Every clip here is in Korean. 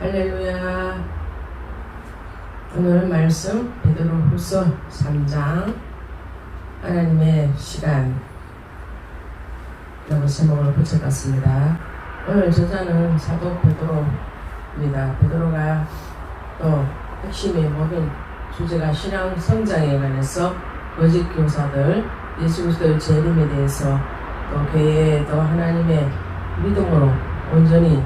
할렐루야. 오늘 말씀 베드로후서 3장 하나님의 시간이라고 제목을 붙여봤습니다. 오늘 저자는 사도 베드로입니다. 베드로가 또 핵심의 모든 주제가 신앙 성장에 관해서 거짓 교사들, 예수 그리스도의 재림에 대해서 또 교회에 또 하나님의 믿음으로 온전히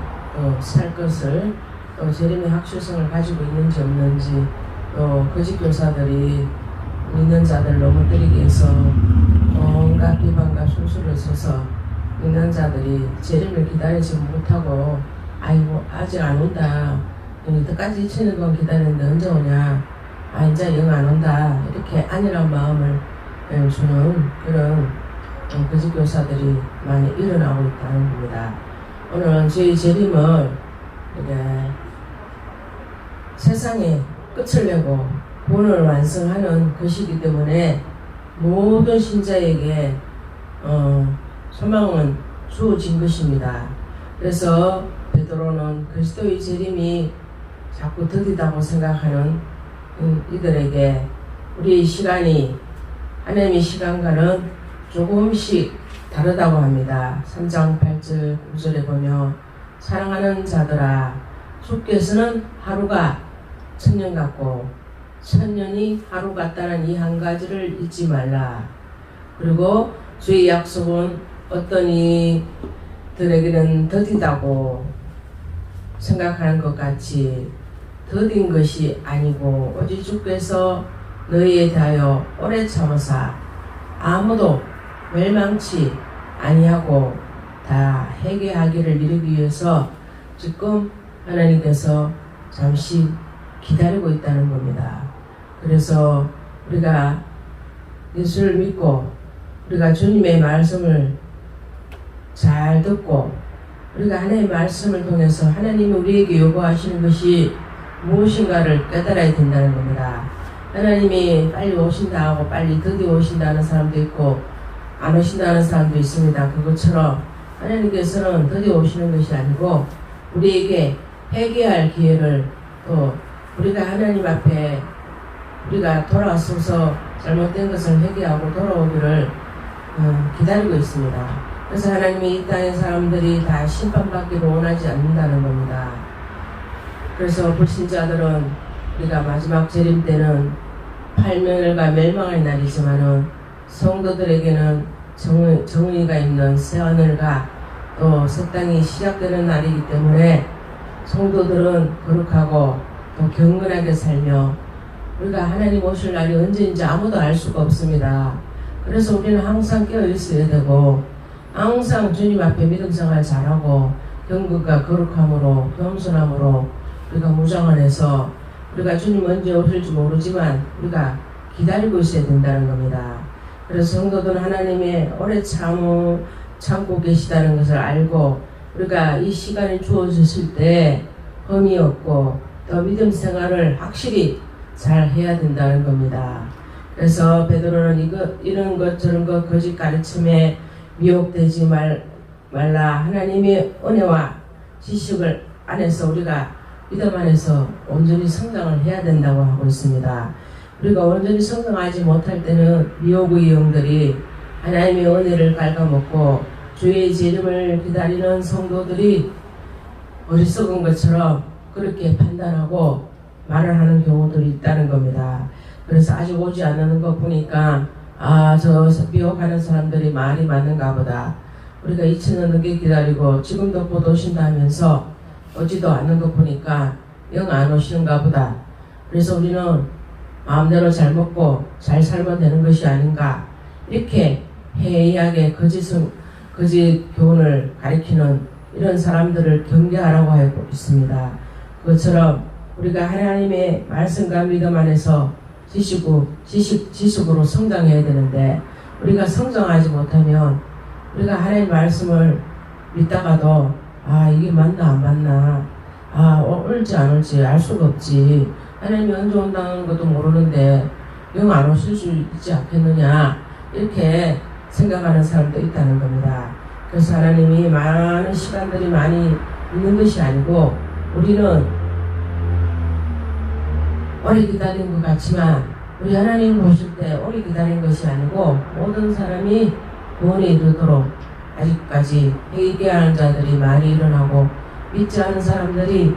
살 것을 또 재림의 확실성을 가지고 있는지 없는지 또 거짓 교사들이 믿는 자들 넘어뜨리기 위해서 온갖 비방과 술수를 써서 믿는 자들이 재림을 기다리지 못하고 아이고 아직 안 온다, 이때까지 2000년 기다렸는데 언제 오냐, 이제 영 안 온다, 이렇게 안일한 마음을 주는 그런 거짓 교사들이 많이 일어나고 있다는 겁니다. 오늘은 저희 재림을 세상에 끝을 내고 본을 완성하는 것이기 때문에 모든 신자에게 소망은 주어진 것입니다. 그래서 베드로는 그리스도의 재림이 자꾸 더디다고 생각하는 이들에게 우리의 시간이 하나님의 시간과는 조금씩 다르다고 합니다. 3장 8절 9절에 보면 사랑하는 자들아, 주께서는 하루가 천년 같고 천년이 하루 같다는 이 한 가지를 잊지 말라. 그리고 주의 약속은 어떤 이들에게는 더디다고 생각하는 것 같이 더딘 것이 아니고 오직 주께서 너희에 대하여 오래 참으사 아무도 멸망치 아니하고 다 회개하기를 이루기 위해서 지금 하나님께서 잠시 기다리고 있다는 겁니다. 그래서 우리가 예수를 믿고 우리가 주님의 말씀을 잘 듣고 우리가 하나님의 말씀을 통해서 하나님이 우리에게 요구하시는 것이 무엇인가를 깨달아야 된다는 겁니다. 하나님이 빨리 오신다 하고 빨리 드디어 오신다는 사람도 있고 안 오신다는 사람도 있습니다. 그것처럼 하나님께서는 드디어 오시는 것이 아니고 우리에게 회개할 기회를 또 우리가 하나님 앞에 우리가 돌아서서 잘못된 것을 회개하고 돌아오기를 기다리고 있습니다. 그래서 하나님이 이 땅의 사람들이 다 심판받기를 원하지 않는다는 겁니다. 그래서 불신자들은 우리가 마지막 재림 때는 팔멸과 멸망의 날이지만은 성도들에게는 정의가 있는 새하늘과 또 새 땅이 시작되는 날이기 때문에 성도들은 거룩하고 또 경건하게 살며 우리가 하나님 오실 날이 언제인지 아무도 알 수가 없습니다. 그래서 우리는 항상 깨어 있어야 되고 항상 주님 앞에 믿음 생활 잘하고 경건과 거룩함으로 겸손함으로 우리가 무장을 해서 우리가 주님 언제 오실지 모르지만 우리가 기다리고 있어야 된다는 겁니다. 그래서 성도들은 하나님의 오래 참고 계시다는 것을 알고 우리가 이 시간이 주어졌을 때 험이 없고 또 믿음 생활을 확실히 잘 해야 된다는 겁니다. 그래서 베드로는 이런 것 저런 것 거짓 가르침에 미혹되지 말라. 하나님의 은혜와 지식을 안에서 우리가 믿음 안에서 온전히 성장을 해야 된다고 하고 있습니다. 우리가 온전히 성장하지 못할 때는 미혹의 영들이 하나님의 은혜를 갉아먹고 주의 재림을 기다리는 성도들이 어리석은 것처럼 그렇게 판단하고 말을 하는 경우들이 있다는 겁니다. 그래서 아직 오지 않는 거 보니까 저 미혹하는 사람들이 말이 맞는가 보다. 우리가 2000년 넘게 기다리고 지금도 곧 오신다면서 오지도 않는 거 보니까 영 안 오시는가 보다. 그래서 우리는 마음대로 잘 먹고 잘 살면 되는 것이 아닌가, 이렇게 해이하게 거짓 교훈을 가리키는 이런 사람들을 경계하라고 하고 있습니다. 그것처럼 우리가 하나님의 말씀과 믿음 안에서 지식으로 성장해야 되는데 우리가 성장하지 못하면 우리가 하나님의 말씀을 믿다가도 이게 맞나 안 맞나, 올지 안 올지 알 수가 없지, 하나님이 언제 온다는 것도 모르는데 영 안 오실 수 있지 않겠느냐, 이렇게 생각하는 사람도 있다는 겁니다. 그래서 하나님이 많은 시간들이 많이 있는 것이 아니고 우리는 오래 기다린 것 같지만 우리 하나님 보실 때 오래 기다린 것이 아니고 모든 사람이 구원에 이르도록 아직까지 회개하는 자들이 많이 일어나고 믿지 않은 사람들이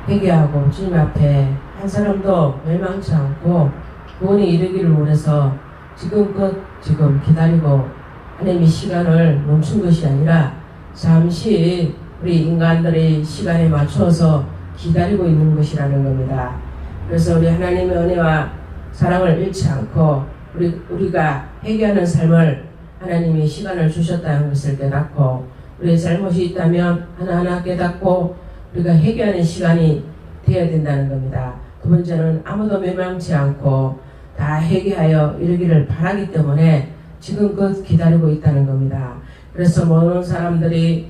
회개하고 주님 앞에 한 사람도 멸망치 않고 구원에 이르기를 원해서 지금껏 지금 기다리고 하나님의 시간을 멈춘 것이 아니라 잠시 우리 인간들의 시간에 맞춰서 기다리고 있는 것이라는 겁니다. 그래서 우리 하나님의 은혜와 사랑을 잃지 않고 우리가 회개하는 삶을 하나님이 시간을 주셨다는 것을 깨닫고 우리의 잘못이 있다면 하나하나 깨닫고 우리가 회개하는 시간이 되어야 된다는 겁니다. 두 번째는 아무도 멸망치 않고 다 회개하여 이르기를 바라기 때문에 지금껏 기다리고 있다는 겁니다. 그래서 모든 사람들이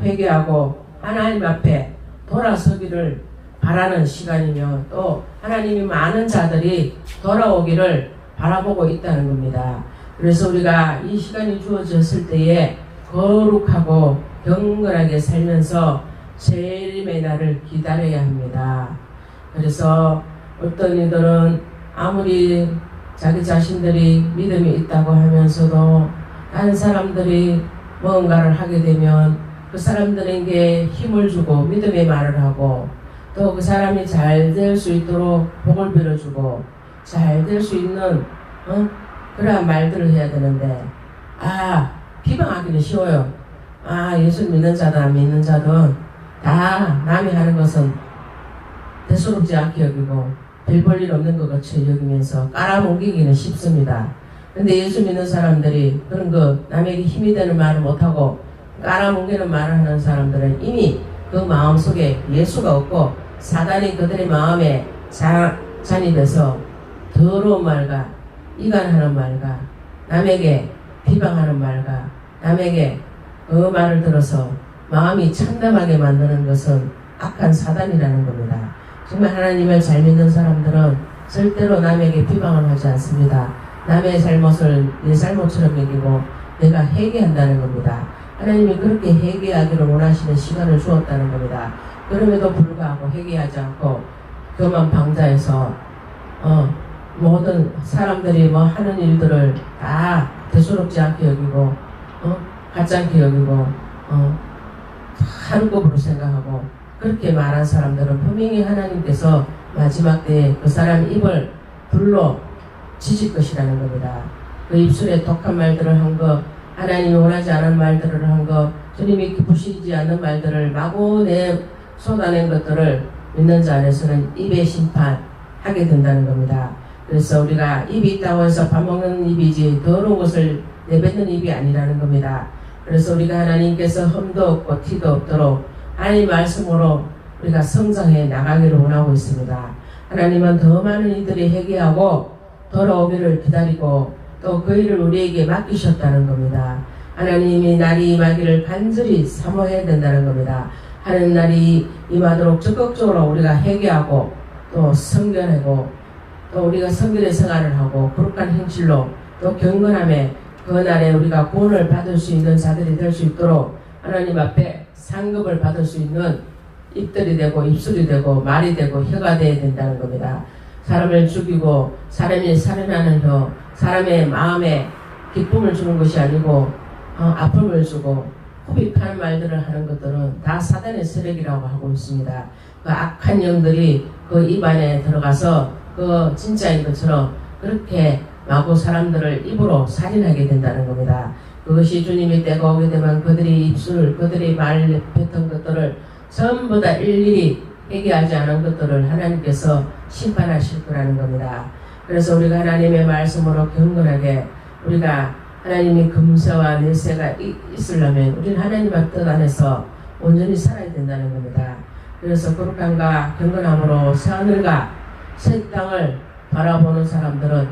회개하고 하나님 앞에 돌아서기를 바라는 시간이며 또 하나님이 많은 자들이 돌아오기를 바라보고 있다는 겁니다. 그래서 우리가 이 시간이 주어졌을 때에 거룩하고 경건하게 살면서 재림의 날을 기다려야 합니다. 그래서 어떤 이들은 아무리 자기 자신들이 믿음이 있다고 하면서도 다른 사람들이 뭔가를 하게 되면 그 사람들에게 힘을 주고 믿음의 말을 하고 또 그 사람이 잘 될 수 있도록 복을 빌어주고 잘 될 수 있는 그러한 말들을 해야 되는데 비방하기는 쉬워요. 예수 믿는 자든 안 믿는 자든 다 남이 하는 것은 대수롭지 않게 여기고 별 볼 일 없는 것 같이 여기면서 깔아뭉개기는 쉽습니다. 근데 예수 믿는 사람들이 그런 거 남에게 힘이 되는 말을 못하고 깔아뭉개는 말을 하는 사람들은 이미 그 마음속에 예수가 없고 사단이 그들의 마음에 잔입해서 더러운 말과 이간하는 말과 남에게 비방하는 말과 남에게 그 말을 들어서 마음이 참담하게 만드는 것은 악한 사단이라는 겁니다. 정말 하나님을 잘 믿는 사람들은 절대로 남에게 비방을 하지 않습니다. 남의 잘못을 내 잘못처럼 여기고 내가 회개한다는 겁니다. 하나님이 그렇게 회개하기를 원하시는 시간을 주었다는 겁니다. 그럼에도 불구하고 회개하지 않고 교만 방자해서 모든 사람들이 하는 일들을 다 대수롭지 않게 여기고 같지 않게 여기고 하루급으로 생각하고 그렇게 말한 사람들은 분명히 하나님께서 마지막 때에 그 사람 입을 불로 지질 것이라는 겁니다. 그 입술에 독한 말들을 한 거, 하나님이 원하지 않은 말들을 한 거, 주님이 기쁘시지 않는 말들을 마구 쏟아낸 것들을 믿는 자 안에서는 입의 심판하게 된다는 겁니다. 그래서 우리가 입이 있다고 해서 밥 먹는 입이지 더러운 것을 내뱉는 입이 아니라는 겁니다. 그래서 우리가 하나님께서 흠도 없고 티도 없도록 하나님 말씀으로 우리가 성장해 나가기를 원하고 있습니다. 하나님은 더 많은 이들이 회개하고 돌아오기를 기다리고 또 그 일을 우리에게 맡기셨다는 겁니다. 하나님이 날이 임하기를 간절히 사모해야 된다는 겁니다. 하는 날이 임하도록 적극적으로 우리가 회개하고 또 성결하고 또 우리가 성결의 생활을 하고 거룩한 행실로 또 경건함에 그 날에 우리가 구원을 받을 수 있는 자들이 될 수 있도록 하나님 앞에 상급을 받을 수 있는 입들이 되고 입술이 되고 말이 되고 혀가 되어야 된다는 겁니다. 사람을 죽이고 사람이 살인하는 혀, 사람의 마음에 기쁨을 주는 것이 아니고 아픔을 주고 후비파는 말들을 하는 것들은 다 사단의 세력이라고 하고 있습니다. 그 악한 영들이 그 입 안에 들어가서 그 진짜인 것처럼 그렇게 마구 사람들을 입으로 살인하게 된다는 겁니다. 그것이 주님의 때가 오게 되면 그들의 입술, 그들의 말 뱉은 것들을 전부 다 일일이 회개하지 않은 것들을 하나님께서 심판하실 거라는 겁니다. 그래서 우리가 하나님의 말씀으로 경건하게 우리가 하나님의 금세와 내세가 있으려면 우리는 하나님의 뜻 안에서 온전히 살아야 된다는 겁니다. 그래서 거룩함과 경건함으로 새하늘과 새 땅을 바라보는 사람들은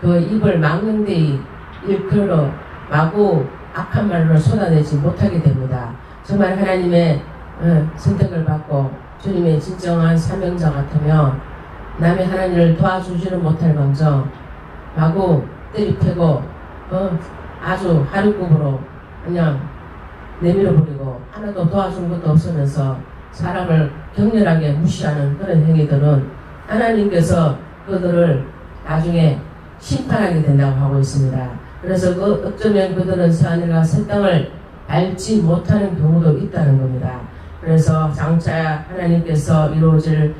그 입을 막는 데에 일컬어 마구 악한 말로 쏟아내지 못하게 됩니다. 정말 하나님의 선택을 받고 주님의 진정한 사명자 같으면 남의 하나님을 도와주지는 못할 망정 마구 때리패고 아주 하루급으로 그냥 내밀어버리고 하나도 도와준 것도 없으면서 사람을 격렬하게 무시하는 그런 행위들은 하나님께서 그들을 나중에 심판하게 된다고 하고 있습니다. 그래서 어쩌면 그들은 새하늘과 새 땅을 밟지 못하는 경우도 있다는 겁니다. 그래서 장차 하나님께서 이루어질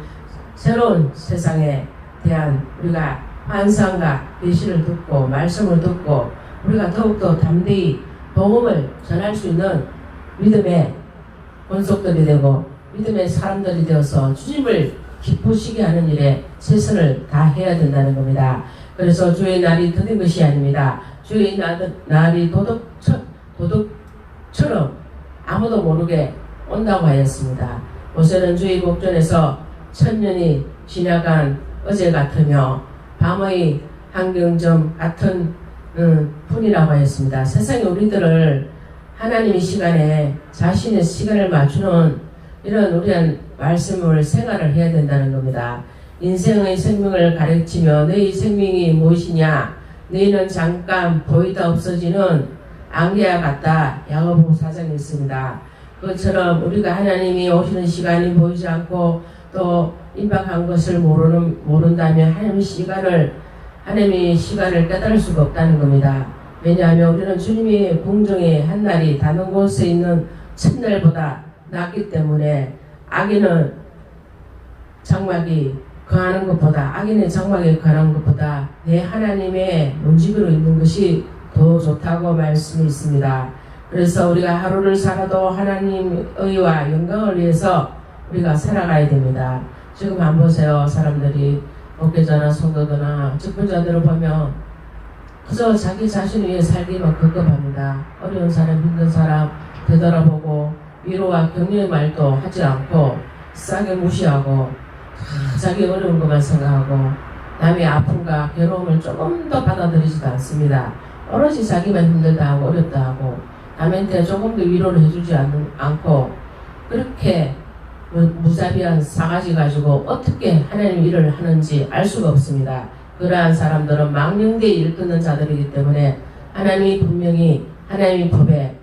새로운 세상에 대한 우리가 환상과 계시를 듣고 말씀을 듣고 우리가 더욱더 담대히 복음을 전할 수 있는 믿음의 권속들이 되고 믿음의 사람들이 되어서 주님을 기쁘시게 하는 일에 최선을 다해야 된다는 겁니다. 그래서 주의 날이 더딘 것이 아닙니다. 주의 날이 도둑처럼 아무도 모르게 온다고 하였습니다. 모세는 주의 복전에서 1000년이 지나간 어제 같으며 밤의 한경점 같은 분이라고 하였습니다. 세상에 우리들을 하나님의 시간에 자신의 시간을 맞추는 이런 우리한 말씀을 생활을 해야 된다는 겁니다. 인생의 생명을 가르치며 너희 생명이 무엇이냐? 너희는 잠깐 보이다 없어지는 안개와 같다. 야고보 4장에 있습니다. 그것처럼 우리가 하나님이 오시는 시간이 보이지 않고 또 임박한 것을 모른다면 하나님의 시간을 깨달을 수가 없다는 겁니다. 왜냐하면 우리는 주님의 궁정의 한 날이 다른 곳에 있는 첫날보다 낫기 때문에 악인의 장막에 거하는 것보다 내 하나님의 문지기로 있는 것이 더 좋다고 말씀이 있습니다. 그래서 우리가 하루를 살아도 하나님의 의와 영광을 위해서 우리가 살아가야 됩니다. 지금 안 보세요. 사람들이 목회자나 성도들이나 직분자들을 보면 그저 자기 자신 위해 살기만 급급합니다. 어려운 사람, 힘든 사람 되돌아보고 위로와 격려의 말도 하지 않고 싸게 무시하고 자기 어려운 것만 생각하고 남의 아픔과 괴로움을 조금 더 받아들이지도 않습니다. 오로지 자기만 힘들다 하고 어렵다 하고 남한테 조금 더 위로를 해주지 않고 그렇게 무자비한 사가지 가지고 어떻게 하나님 일을 하는지 알 수가 없습니다. 그러한 사람들은 망령되이 일 끊는 자들이기 때문에 하나님이 분명히 하나님의 법에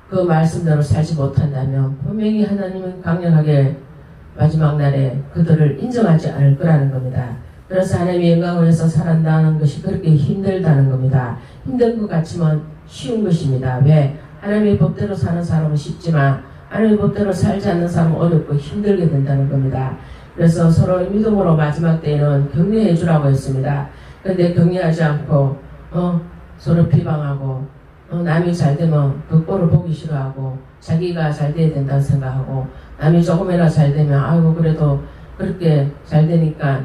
그 말씀대로 살지 못한다면 분명히 하나님은 강력하게 마지막 날에 그들을 인정하지 않을 거라는 겁니다. 그래서 하나님의 영광을 위해서 살아간다는 것이 그렇게 힘들다는 겁니다. 힘든 것 같지만 쉬운 것입니다. 왜? 하나님의 법대로 사는 사람은 쉽지만 하나님의 법대로 살지 않는 사람은 어렵고 힘들게 된다는 겁니다. 그래서 서로 믿음으로 마지막 때에는 격려해 주라고 했습니다. 그런데 격려하지 않고 서로 비방하고 남이 잘 되면 그 꼴을 보기 싫어하고 자기가 잘 돼야 된다고 생각하고 남이 조금이나 잘 되면 아이고 그래도 그렇게 잘 되니까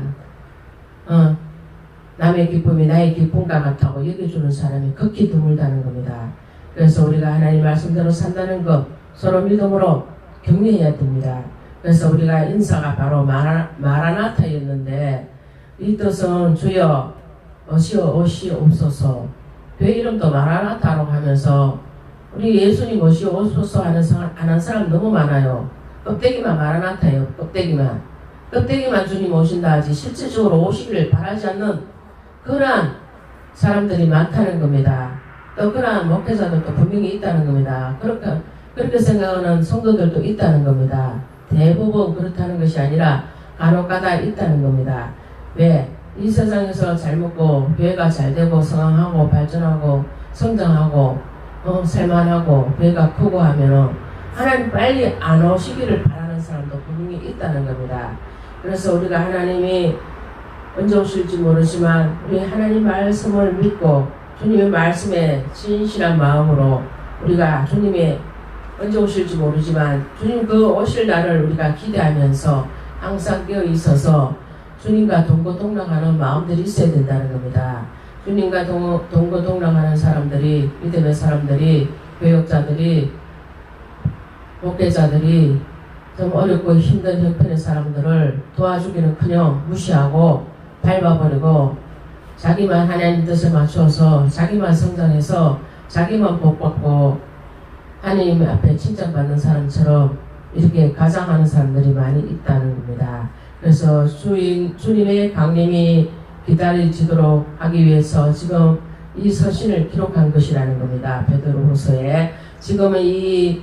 남의 기쁨이 나의 기쁨과 같다고 여겨주는 사람이 극히 드물다는 겁니다. 그래서 우리가 하나님 말씀대로 산다는 것 서로 믿음으로 격려해야 됩니다. 그래서 우리가 인사가 바로 마라나타였는데 이 뜻은 주여 오시옵소서. 그 이름도 마라나타라고 하면서 우리 예수님 오시옵소서 하는 사람 너무 많아요. 껍데기만 마라나타예요. 껍데기만 주님 오신다 하지 실질적으로 오시기를 바라지 않는 그러한 사람들이 많다는 겁니다. 또 그러한 목회자들도 분명히 있다는 겁니다. 그렇게 생각하는 성도들도 있다는 겁니다. 대부분 그렇다는 것이 아니라 간혹가다 있다는 겁니다. 왜? 이 세상에서 잘 먹고 교회가 잘 되고 성황하고 발전하고 성장하고 살만하고 배가 크고 하면은 하나님 빨리 안 오시기를 바라는 사람도 분명히 있다는 겁니다. 그래서 우리가 하나님이 언제 오실지 모르지만 우리 하나님 말씀을 믿고 주님의 말씀에 진실한 마음으로 우리가 주님의 언제 오실지 모르지만 주님 그 오실 날을 우리가 기대하면서 항상 깨어 있어서 주님과 동거동락하는 마음들이 있어야 된다는 겁니다. 주님과 동거동락하는 사람들이 믿음의 사람들이 교역자들이 목회자들이 좀 어렵고 힘든 형편의 사람들을 도와주기는커녕 무시하고 밟아버리고 자기만 하나님 뜻에 맞춰서 자기만 성장해서 자기만 복받고 하나님 앞에 칭찬받는 사람처럼 이렇게 가장하는 사람들이 많이 있다는 겁니다. 그래서 주님의 강림이 기다려지도록 하기 위해서 지금 이 서신을 기록한 것이라는 겁니다. 베드로후서에 지금은 이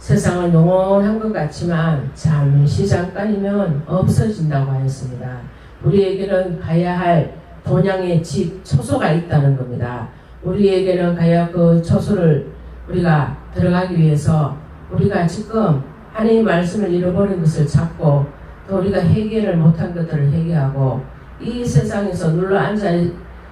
세상은 영원한 것 같지만 잠시 잠깐이면 없어진다고 하였습니다. 우리에게는 가야 할 본향의 집, 처소가 있다는 겁니다. 우리에게는 가야 그 처소를 우리가 들어가기 위해서 우리가 지금 하나님의 말씀을 잃어버린 것을 찾고 또 우리가 해결을 못한 것들을 해결하고 이 세상에서 눌러 앉아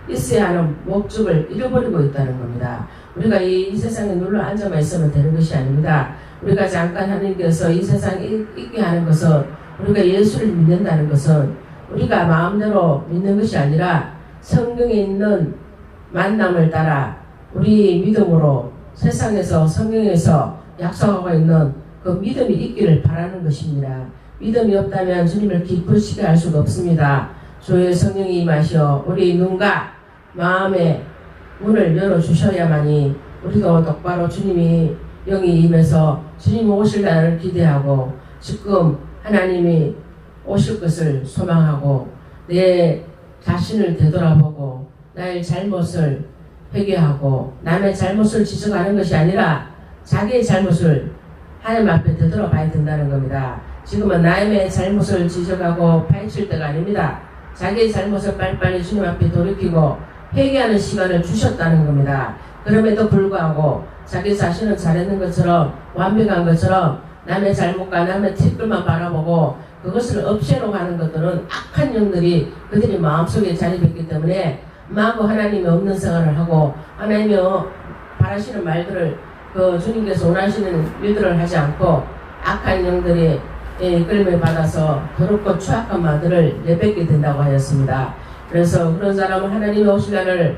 있어야 하는 목적을 잃어버리고 있다는 겁니다. 우리가 이 세상에 눌러 앉아만 있으면 되는 것이 아닙니다. 우리가 잠깐 하나님께서 이 세상에 있게 하는 것은 우리가 예수를 믿는다는 것은 우리가 마음대로 믿는 것이 아니라 성경에 있는 만남을 따라 우리 믿음으로 세상에서 성경에서 약속하고 있는 그 믿음이 있기를 바라는 것입니다. 믿음이 없다면 주님을 기쁘시게 할 수가 없습니다. 주의 성령이 임하시어 우리 눈과 마음의 문을 열어주셔야만이 우리도 똑바로 주님이 영이 임해서 주님 오실 날을 기대하고 지금 하나님이 오실 것을 소망하고 내 자신을 되돌아보고 나의 잘못을 회개하고 남의 잘못을 지적하는 것이 아니라 자기의 잘못을 하나님 앞에 되돌아봐야 된다는 겁니다. 지금은 남의 잘못을 지적하고 파헤칠 때가 아닙니다. 자기의 잘못을 빨리빨리 주님 앞에 돌이키고 회개하는 시간을 주셨다는 겁니다. 그럼에도 불구하고 자기 자신은 잘했는 것처럼 완벽한 것처럼 남의 잘못과 남의 티끌만 바라보고 그것을 없애려고 하는 것들은 악한 영들이 그들이 마음속에 자리했기 때문에 마구 하나님이 없는 생활을 하고 하나님이 바라시는 말들을 그 주님께서 원하시는 일들을 하지 않고 악한 영들이 이끌림을 받아서 더럽고 추악한 말들을 내뱉게 된다고 하였습니다. 그래서 그런 사람은 하나님이 오실 날을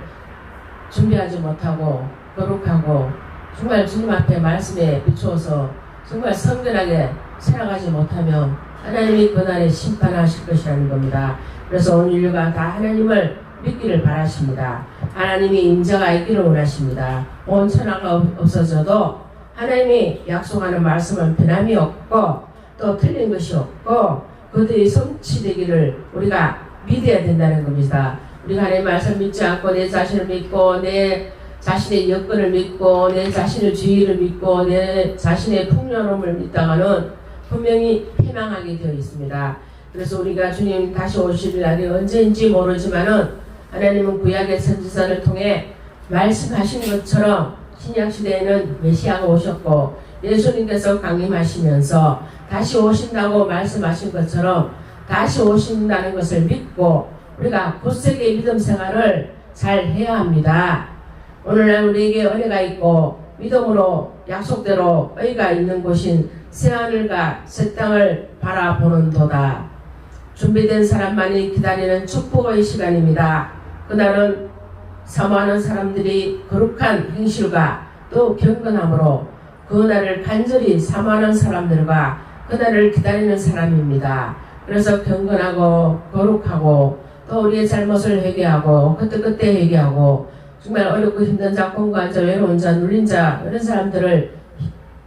준비하지 못하고 거룩하고 정말 주님 앞에 말씀에 비추어서 정말 성결하게 살아가지 못하면 하나님이 그날에 심판하실 것이라는 겁니다. 그래서 오늘 인류가 다 하나님을 믿기를 바라십니다. 하나님이 임재가 있기를 원하십니다. 온 천하가 없어져도 하나님이 약속하는 말씀은 변함이 없고 또 틀린 것이 없고 그들이 성취되기를 우리가 믿어야 된다는 겁니다. 우리가 하나님의 말씀을 믿지 않고 내 자신을 믿고 내 자신의 여건을 믿고 내 자신의 주의를 믿고 내 자신의 풍요로움을 믿다가는 분명히 패망하게 되어 있습니다. 그래서 우리가 주님 다시 오실 날이 언제인지 모르지만은 하나님은 구약의 선지자를 통해 말씀하신 것처럼 신약시대에는 메시아가 오셨고 예수님께서 강림하시면서 다시 오신다고 말씀하신 것처럼 다시 오신다는 것을 믿고 우리가 굳세게 믿음 생활을 잘 해야 합니다. 오늘날 우리에게 은혜가 있고 믿음으로 약속대로 의가 있는 곳인 새하늘과 새 땅을 바라보는 도다. 준비된 사람만이 기다리는 축복의 시간입니다. 그날은 사모하는 사람들이 거룩한 행실과 또 경건함으로 그날을 간절히 사모하는 사람들과 그날을 기다리는 사람입니다. 그래서 경건하고 거룩하고 또 우리의 잘못을 회개하고 그때 회개하고 정말 어렵고 힘든 자, 공고한 자, 외로운 자, 눌린 자 이런 사람들을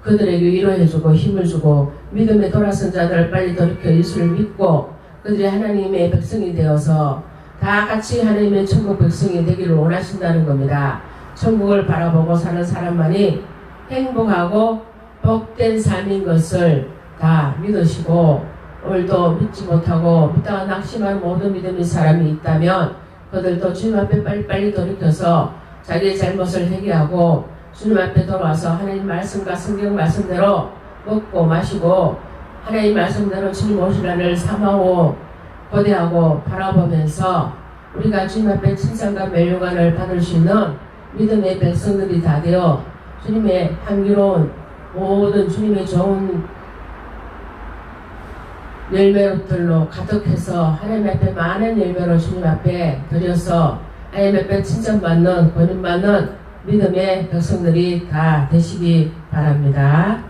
그들에게 위로해주고 힘을 주고 믿음에 돌아선 자들을 빨리 돌이켜 예수를 믿고 그들이 하나님의 백성이 되어서 다 같이 하나님의 천국 백성이 되기를 원하신다는 겁니다. 천국을 바라보고 사는 사람만이 행복하고 복된 삶인 것을 다 믿으시고 오늘도 믿지 못하고 믿다가 낙심한 모든 믿음의 사람이 있다면 그들도 주님 앞에 빨리빨리 돌이켜서 자기의 잘못을 회개하고 주님 앞에 돌아와서 하나님 말씀과 성경 말씀대로 먹고 마시고 하나님 말씀대로 주님 오실 날을 사모하고 고대하고 바라보면서 우리가 주님 앞에 칭찬과 멸류관을 받을 수 있는 믿음의 백성들이 다 되어 주님의 향기로운 모든 주님의 좋은 열매들로 가득해서 하나님 앞에 많은 열매로 주님 앞에 드려서 하나님 앞에 칭찬받는 권인받는 믿음의 백성들이 다 되시기 바랍니다.